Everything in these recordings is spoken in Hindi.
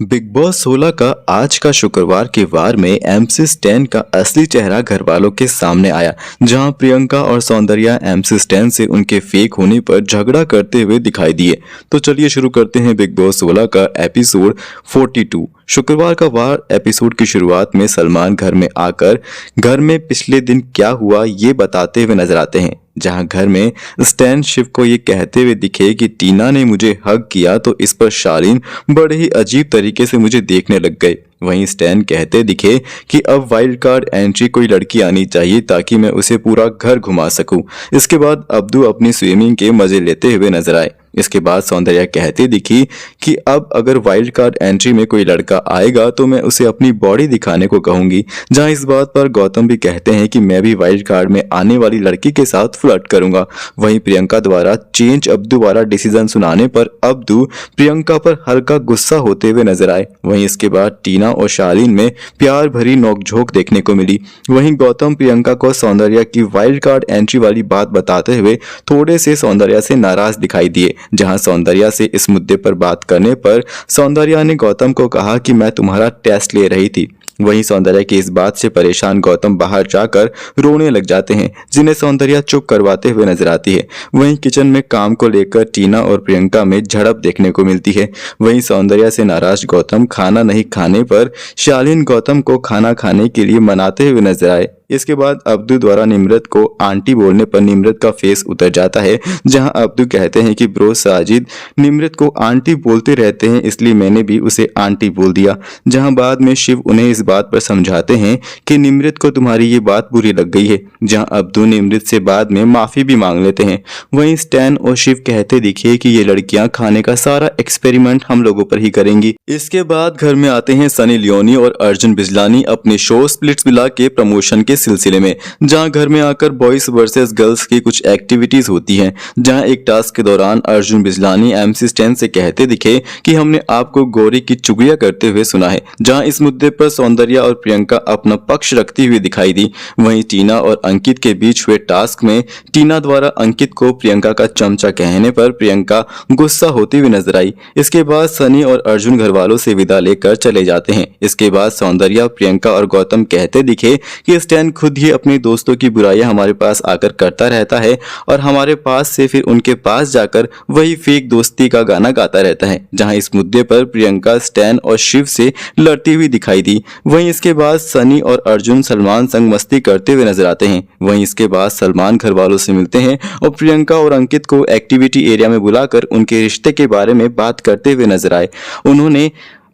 बिग बॉस 16 का आज का शुक्रवार के वार में एमसी स्टैन का असली चेहरा घर वालों के सामने आया, जहां प्रियंका और सौंदर्या एमसी स्टैन से उनके फेक होने पर झगड़ा करते हुए दिखाई दिए। तो चलिए शुरू करते हैं बिग बॉस 16 का एपिसोड 42। शुक्रवार का वार एपिसोड की शुरुआत में सलमान घर में आकर घर में पिछले दिन क्या हुआ ये बताते हुए नजर आते हैं, जहां घर में स्टैन शिव को ये कहते हुए दिखे कि टीना ने मुझे हग किया तो इस पर शालीन बड़े ही अजीब तरीके से मुझे देखने लग गए। वहीं स्टैन कहते दिखे कि अब वाइल्ड कार्ड एंट्री कोई लड़की आनी चाहिए ताकि मैं उसे पूरा घर घुमा सकूं। इसके बाद अब्दू अपनी स्विमिंग के मजे लेते हुए नजर आए। इसके बाद सौंदर्या कहते दिखी कि अब अगर वाइल्ड कार्ड एंट्री में कोई लड़का आएगा तो मैं उसे अपनी बॉडी दिखाने को कहूंगी, जहां इस बात पर गौतम भी कहते हैं कि मैं भी वाइल्ड कार्ड में आने वाली लड़की के साथ फ्लर्ट करूंगा। वहीं प्रियंका द्वारा चेंज अब्दू वाला डिसीजन सुनाने पर अब्दू प्रियंका पर हल्का गुस्सा होते हुए नजर आए। वहीं इसके बाद टीना और शालीन में प्यार भरी नोकझोंक देखने को मिली। वहीं गौतम प्रियंका को सौंदर्या की वाइल्ड कार्ड एंट्री वाली बात बताते हुए थोड़े से सौंदर्या से नाराज दिखाई दिए, जहां सौंदर्या से इस मुद्दे पर बात करने पर सौंदर्या ने गौतम को कहा कि मैं तुम्हारा टेस्ट ले रही थी। वहीं सौंदर्या की इस बात से परेशान गौतम बाहर जाकर रोने लग जाते हैं, जिन्हें सौंदर्या चुप करवाते हुए नजर आती है। वहीं किचन में काम को लेकर टीना और प्रियंका में झड़प देखने को मिलती है। वहीं सौंदर्या से नाराज गौतम खाना नहीं खाने पर शालीन गौतम को खाना खाने के लिए मनाते हुए नजर आए। इसके बाद अब्दू द्वारा निम्रत को आंटी बोलने पर निम्रत का फेस उतर जाता है, जहां अब्दू कहते हैं कि ब्रो साजिद निम्रत को आंटी बोलते रहते हैं इसलिए मैंने भी उसे आंटी बोल दिया। जहां बाद में शिव उन्हें इस बात पर समझाते हैं कि निम्रत को तुम्हारी ये बात बुरी लग गई है, जहां अब्दू निम्रत से बाद में माफी भी मांग लेते हैं। वहीं स्टैन और शिव कहते दिखे कि ये लड़कियां खाने का सारा एक्सपेरिमेंट हम लोगों पर ही करेंगी। इसके बाद घर में आते हैं सनी लियोनी और अर्जुन बिजलानी अपने शो स्प्लिट्सविला के प्रमोशन के सिलसिले में, जहां घर में आकर बॉयज वर्सेस गर्ल्स की कुछ एक्टिविटीज होती हैं। जहां एक टास्क के दौरान अर्जुन बिजलानी एमसी स्टैन से कहते दिखे कि हमने आपको गौरी की चुगलियां करते हुए सुना है, जहां इस मुद्दे पर सौंदर्या और प्रियंका अपना पक्ष रखती हुई दिखाई दी। वहीं टीना और अंकित के बीच हुए टास्क में टीना द्वारा अंकित को प्रियंका का चमचा कहने पर प्रियंका गुस्सा होती हुई नजर आई। इसके बाद सनी और अर्जुन घर वालों से विदा लेकर चले जाते हैं। इसके बाद सौंदर्या, प्रियंका और गौतम कहते दिखे कि स्टैन खुद ही अपने दोस्तों की बुराइयां हमारे पास आकर करता रहता है और हमारे पास से फिर उनके पास जाकर वही फेक दोस्ती का गाना गाता रहता है। जहां इस मुद्दे पर प्रियंका स्टैन और शिव से लड़ती हुई दिखाई दी। वहीं इसके बाद सनी और अर्जुन सलमान संग मस्ती करते हुए नजर आते हैं। वहीं इसके बाद सलमान घर वालों से मिलते हैं और प्रियंका और अंकित को एक्टिविटी एरिया में बुलाकर उनके रिश्ते के बारे में बात करते हुए नजर आए। उन्होंने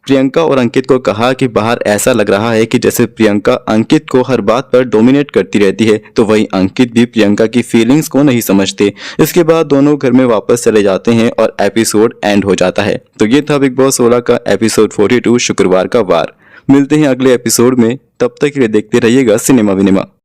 प्रियंका और अंकित को कहा कि बाहर ऐसा लग रहा है कि जैसे प्रियंका अंकित को हर बात पर डोमिनेट करती रहती है, तो वहीं अंकित भी प्रियंका की फीलिंग्स को नहीं समझते। इसके बाद दोनों घर में वापस चले जाते हैं और एपिसोड एंड हो जाता है। तो ये था बिग बॉस 16 का एपिसोड 42 शुक्रवार का वार। मिलते हैं अगले एपिसोड में, तब तक के लिए देखते रहिएगा सिनेमा विनेमा।